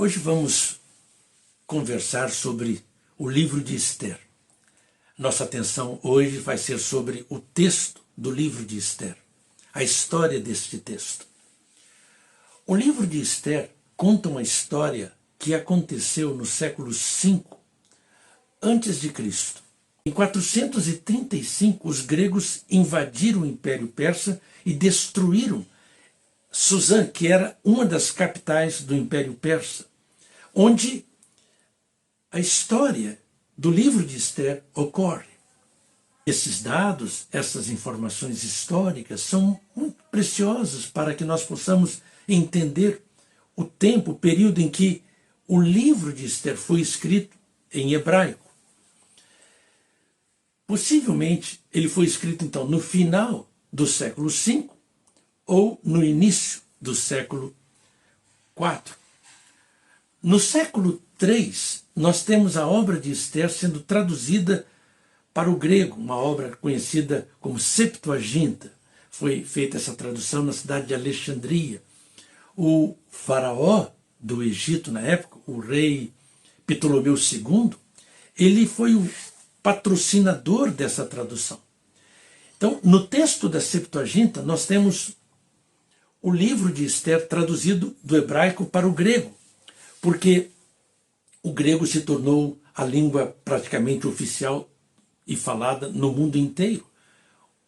Hoje vamos conversar sobre o livro de Esther. Nossa atenção hoje vai ser sobre o texto do livro de Esther, a história deste texto. O livro de Esther conta uma história que aconteceu no século V antes de Cristo. Em 435, os gregos invadiram o Império Persa e destruíram Suzã, que era uma das capitais do Império Persa, onde a história do livro de Esther ocorre. Esses dados, essas informações históricas são muito preciosas para que nós possamos entender o tempo, o período em que o livro de Esther foi escrito em hebraico. Possivelmente ele foi escrito então no final do século V ou no início do século IV. No século III, nós temos a obra de Esther sendo traduzida para o grego, uma obra conhecida como Septuaginta. Foi feita essa tradução na cidade de Alexandria. O faraó do Egito na época, o rei Ptolomeu II, ele foi o patrocinador dessa tradução. Então, no texto da Septuaginta, nós temos o livro de Esther traduzido do hebraico para o grego, porque o grego se tornou a língua praticamente oficial e falada no mundo inteiro.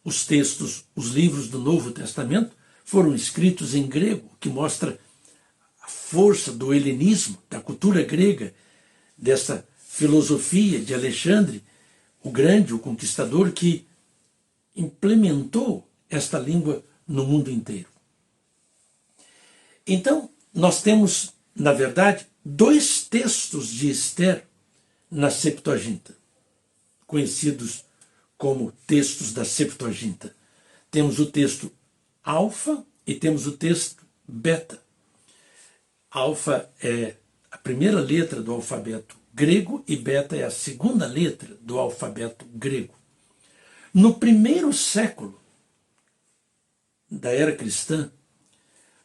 Os textos, os livros do Novo Testamento foram escritos em grego, que mostra a força do helenismo, da cultura grega, dessa filosofia de Alexandre, o grande, o conquistador, que implementou esta língua no mundo inteiro. Então, nós temos, na verdade, dois textos de Esther na Septuaginta, conhecidos como textos da Septuaginta. Temos o texto alfa e temos o texto beta. Alfa é a primeira letra do alfabeto grego e beta é a segunda letra do alfabeto grego. No primeiro século da era cristã,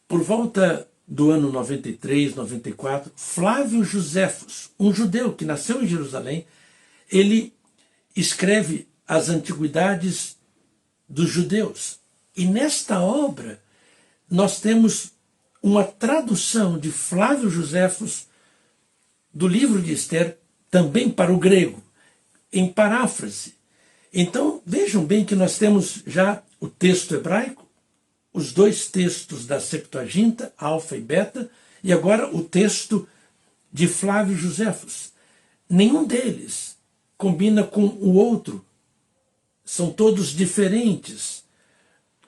por volta do ano 93, 94, Flávio Joséfos, um judeu que nasceu em Jerusalém, ele escreve as antiguidades dos judeus. E nesta obra nós temos uma tradução de Flávio Joséfos do livro de Esther também para o grego, em paráfrase. Então vejam bem que nós temos já o texto hebraico, os dois textos da Septuaginta, alfa e beta, e agora o texto de Flávio Joséfos. Nenhum deles combina com o outro. São todos diferentes,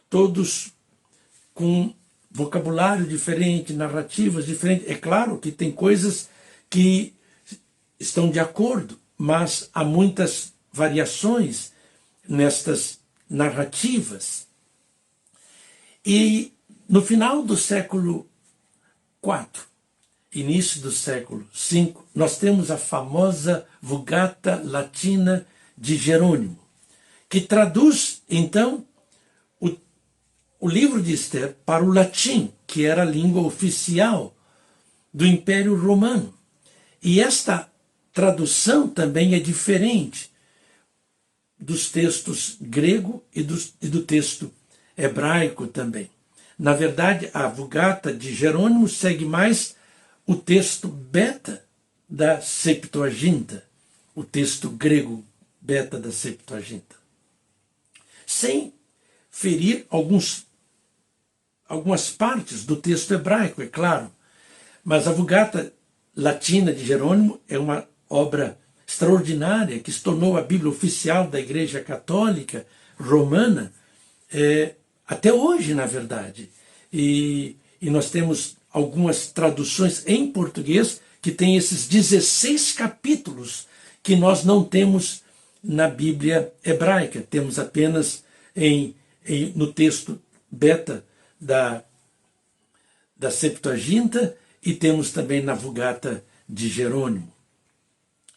todos com vocabulário diferente, narrativas diferentes. É claro que tem coisas que estão de acordo, mas há muitas variações nestas narrativas. E no final do século IV, início do século V, nós temos a famosa Vulgata Latina de Jerônimo, que traduz, então, o livro de Esther para o latim, que era a língua oficial do Império Romano. E esta tradução também é diferente dos textos grego e do texto hebraico também. Na verdade, a Vulgata de Jerônimo segue mais o texto beta da Septuaginta, o texto grego beta da Septuaginta, sem ferir algumas partes do texto hebraico, é claro. Mas a Vulgata Latina de Jerônimo é uma obra extraordinária que se tornou a Bíblia oficial da Igreja Católica Romana, até hoje, na verdade. E nós temos algumas traduções em português que tem esses 16 capítulos que nós não temos na Bíblia hebraica. Temos apenas no texto beta da Septuaginta e temos também na Vulgata de Jerônimo.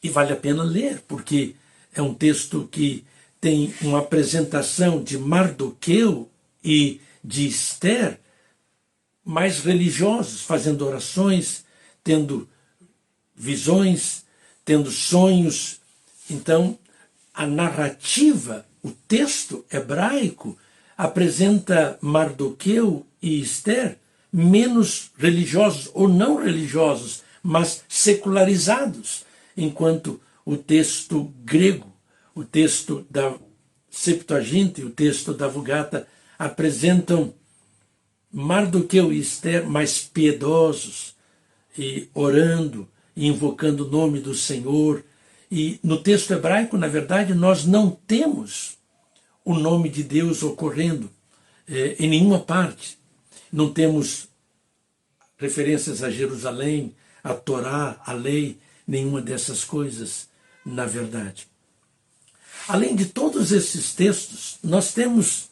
E vale a pena ler, porque é um texto que tem uma apresentação de Mardoqueu e de Esther mais religiosos, fazendo orações, tendo visões, tendo sonhos. Então, a narrativa, o texto hebraico, apresenta Mardoqueu e Ester menos religiosos ou não religiosos, mas secularizados, enquanto o texto grego, o texto da Septuaginta e o texto da Vulgata apresentam Mardoqueu e Ester mais piedosos, e orando, e invocando o nome do Senhor. E no texto hebraico, na verdade, nós não temos o nome de Deus ocorrendo em nenhuma parte. Não temos referências a Jerusalém, a Torá, a lei, nenhuma dessas coisas, na verdade. Além de todos esses textos, nós temos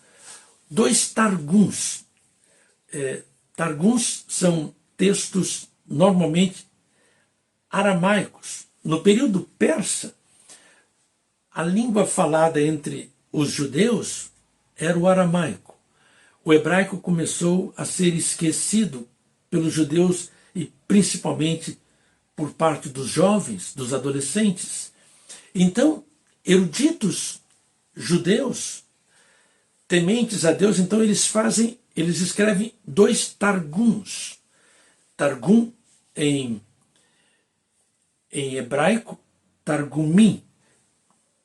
2 targuns. Targuns são textos normalmente aramaicos. No período persa, a língua falada entre os judeus era o aramaico. O hebraico começou a ser esquecido pelos judeus e principalmente por parte dos jovens, dos adolescentes. Então, eruditos judeus, tementes a Deus, então eles escrevem 2 targuns. Targum em hebraico, targumim.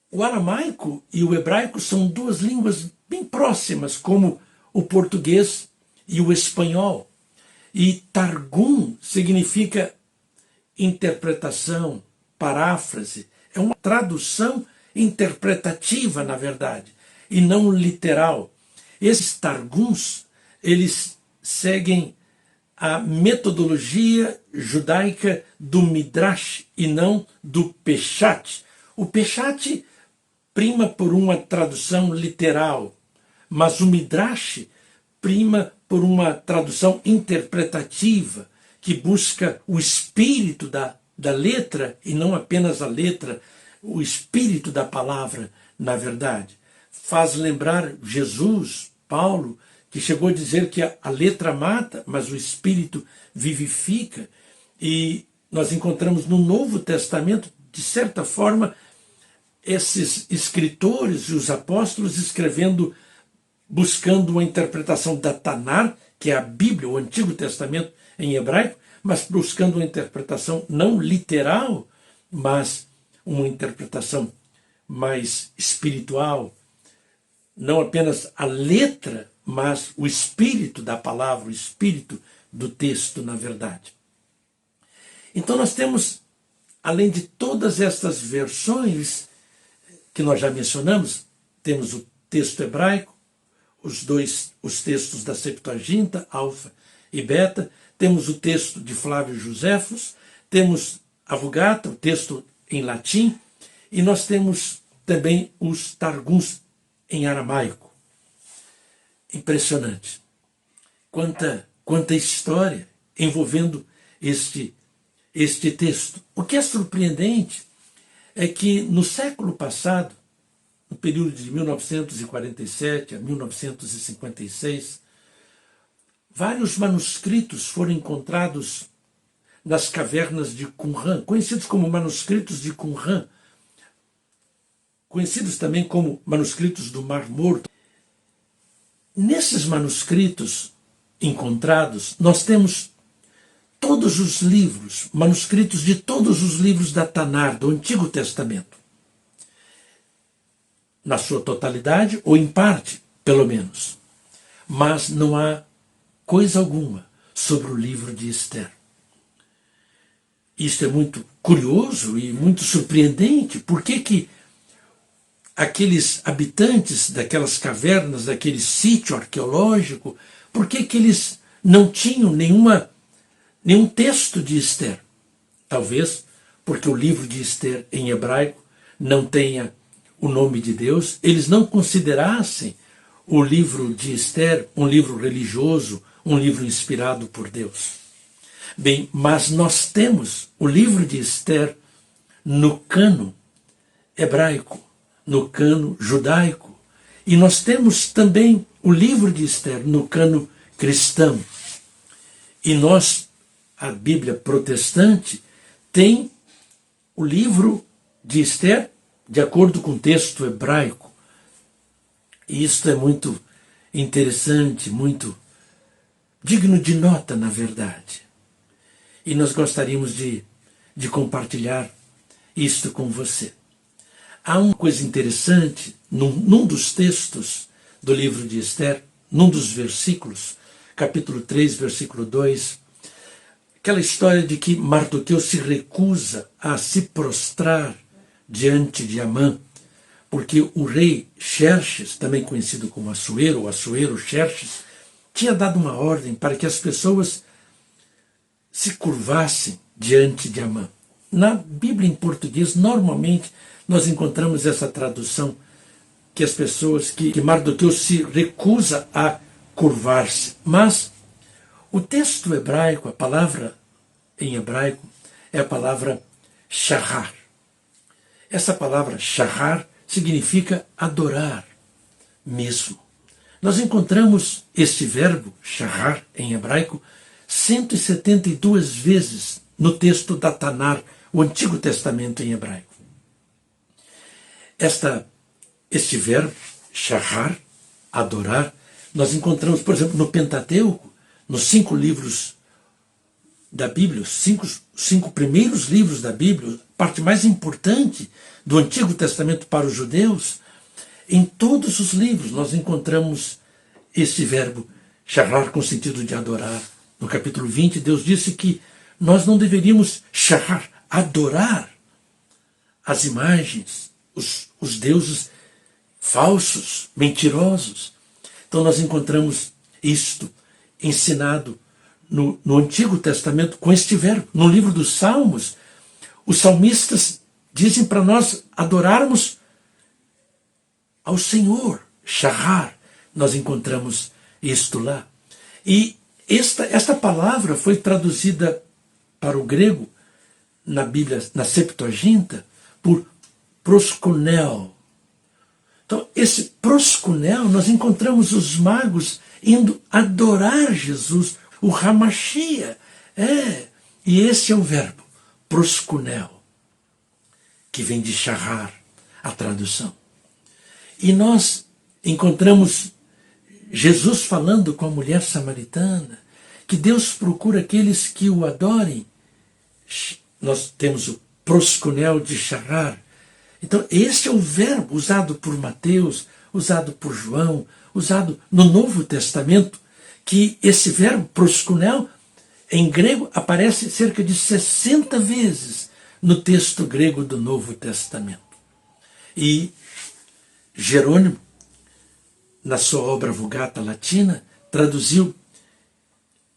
O aramaico e o hebraico são 2 línguas bem próximas, como o português e o espanhol. E targum significa interpretação, paráfrase. É uma tradução interpretativa, na verdade, e não literal. Esses targuns, eles seguem a metodologia judaica do Midrash e não do Peshat. O Peshat prima por uma tradução literal, mas o Midrash prima por uma tradução interpretativa, que busca o espírito da letra, e não apenas a letra, o espírito da palavra, na verdade. Faz lembrar Jesus, Paulo, que chegou a dizer que a letra mata, mas o espírito vivifica. E nós encontramos no Novo Testamento, de certa forma, esses escritores e os apóstolos escrevendo, buscando uma interpretação da Tanar, que é a Bíblia, o Antigo Testamento em hebraico, mas buscando uma interpretação não literal, mas uma interpretação mais espiritual, não apenas a letra, mas o espírito da palavra, o espírito do texto, na verdade. Então nós temos, além de todas estas versões que nós já mencionamos, temos o texto hebraico, os textos da Septuaginta, Alfa e Beta, temos o texto de Flávio Josefos, temos a Vulgata, o texto em latim, e nós temos também os targuns em aramaico. Impressionante. Quanta história envolvendo este texto. O que é surpreendente é que no século passado, no período de 1947 a 1956, vários manuscritos foram encontrados nas cavernas de Qumran, conhecidos como manuscritos de Qumran, conhecidos também como manuscritos do Mar Morto. Nesses manuscritos encontrados, nós temos todos os livros, manuscritos de todos os livros da Tanar, do Antigo Testamento. Na sua totalidade, ou em parte, pelo menos. Mas não há coisa alguma sobre o livro de Ester. Isto é muito curioso e muito surpreendente. Por que aqueles habitantes daquelas cavernas, daquele sítio arqueológico, por que eles não tinham nenhum texto de Ester? Talvez porque o livro de Ester em hebraico não tenha o nome de Deus, eles não considerassem o livro de Ester um livro religioso, um livro inspirado por Deus. Bem, mas nós temos o livro de Ester no cano hebraico, no cano judaico, e nós temos também o livro de Ester no cano cristão. E nós, a Bíblia protestante, tem o livro de Esther de acordo com o texto hebraico. E isto é muito interessante, muito digno de nota, na verdade. E nós gostaríamos de compartilhar isto com você. Há uma coisa interessante num dos textos do livro de Esther, num dos versículos, capítulo 3, versículo 2, aquela história de que Mardoqueu se recusa a se prostrar diante de Amã, porque o rei Xerxes, também conhecido como Assuero, ou Assuero Xerxes, tinha dado uma ordem para que as pessoas se curvassem diante de Amã. Na Bíblia em português, normalmente, nós encontramos essa tradução, que as pessoas, que Mardoqueu se recusa a curvar-se. Mas o texto hebraico, a palavra em hebraico, é a palavra shahar. Essa palavra shahar significa adorar mesmo. Nós encontramos este verbo, shahar, em hebraico, 172 vezes no texto da Tanar, o Antigo Testamento em hebraico. Este verbo, shahar, adorar, nós encontramos, por exemplo, no Pentateuco, nos 5 livros da Bíblia, os cinco primeiros livros da Bíblia, a parte mais importante do Antigo Testamento para os judeus. Em todos os livros nós encontramos este verbo, shahar, com sentido de adorar. No capítulo 20, Deus disse que nós não deveríamos shahar, adorar as imagens, os deuses falsos, mentirosos. Então nós encontramos isto ensinado no Antigo Testamento com este verbo. No livro dos Salmos, os salmistas dizem para nós adorarmos ao Senhor, shahar. Nós encontramos isto lá. E esta palavra foi traduzida para o grego na Bíblia, na Septuaginta, por proskunel. Então, esse proskunel, nós encontramos os magos indo adorar Jesus, o Hamashia. E esse é o verbo, proskunel, que vem de shahar, a tradução. E nós encontramos Jesus falando com a mulher samaritana, que Deus procura aqueles que o adorem. Nós temos o proskunel de shahar. Então, esse é o verbo usado por Mateus, usado por João, usado no Novo Testamento, que esse verbo proskunel, em grego, aparece cerca de 60 vezes no texto grego do Novo Testamento. E Jerônimo, na sua obra Vulgata Latina, traduziu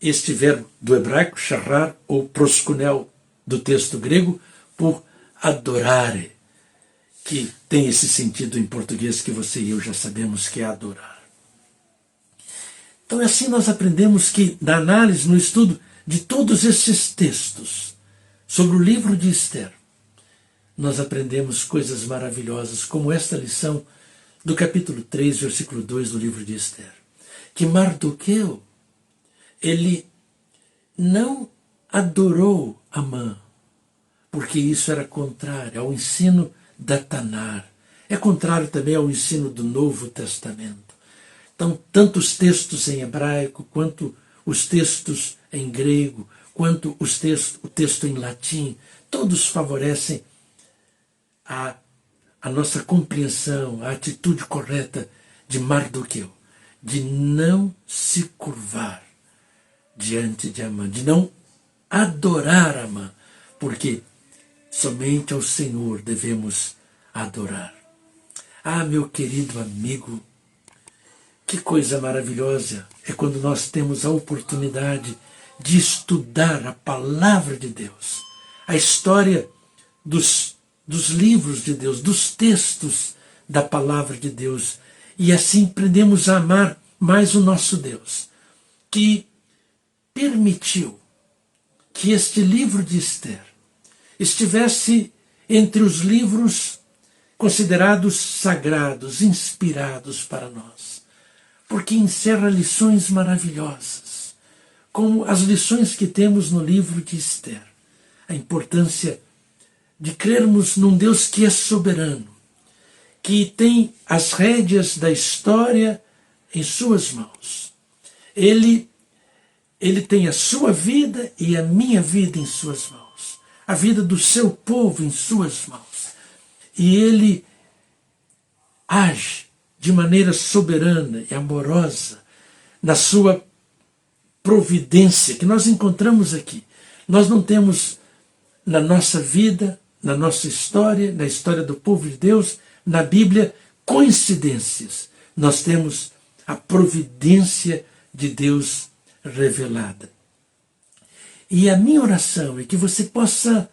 este verbo do hebraico, shahar, ou proskunel, do texto grego, por adorare, que tem esse sentido em português que você e eu já sabemos que é adorar. Então assim nós aprendemos que, na análise, no estudo de todos esses textos sobre o livro de Esther, nós aprendemos coisas maravilhosas, como esta lição do capítulo 3, versículo 2 do livro de Esther, que Mardoqueu, ele não adorou Amã, porque isso era contrário ao ensino da Tanar, é contrário também ao ensino do Novo Testamento. Então, tanto os textos em hebraico, quanto os textos em grego, quanto o texto em latim, todos favorecem a nossa compreensão, a atitude correta de Mardoqueu, de não se curvar diante de Amã, de não adorar Amã, porque somente ao Senhor devemos adorar. Ah, meu querido amigo, que coisa maravilhosa é quando nós temos a oportunidade de estudar a palavra de Deus, a história dos livros de Deus, dos textos da palavra de Deus, e assim aprendemos a amar mais o nosso Deus, que permitiu que este livro de Esther estivesse entre os livros considerados sagrados, inspirados para nós, porque encerra lições maravilhosas, como as lições que temos no livro de Esther. a importância de crermos num Deus que é soberano, que tem as rédeas da história em suas mãos. Ele tem a sua vida e a minha vida em suas mãos, a vida do seu povo em suas mãos. E ele age de maneira soberana e amorosa na sua providência que nós encontramos aqui. Nós não temos na nossa vida, na nossa história, na história do povo de Deus, na Bíblia, coincidências. Nós temos a providência de Deus revelada. E a minha oração é que você possa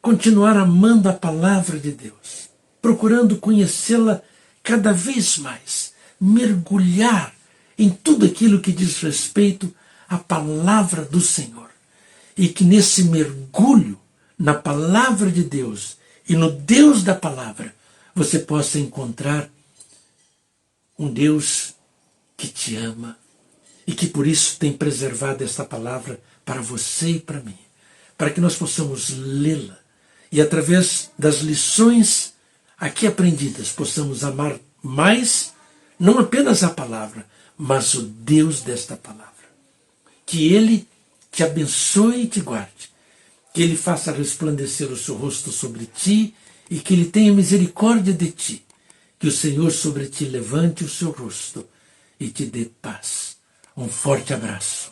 continuar amando a palavra de Deus, procurando conhecê-la cada vez mais, mergulhar em tudo aquilo que diz respeito à palavra do Senhor. E que nesse mergulho na palavra de Deus e no Deus da palavra, você possa encontrar um Deus que te ama e que por isso tem preservado esta palavra para você e para mim, para que nós possamos lê-la e através das lições aqui aprendidas possamos amar mais, não apenas a palavra, mas o Deus desta palavra. Que Ele te abençoe e te guarde, que Ele faça resplandecer o seu rosto sobre ti e que Ele tenha misericórdia de ti, que o Senhor sobre ti levante o seu rosto e te dê paz. Um forte abraço.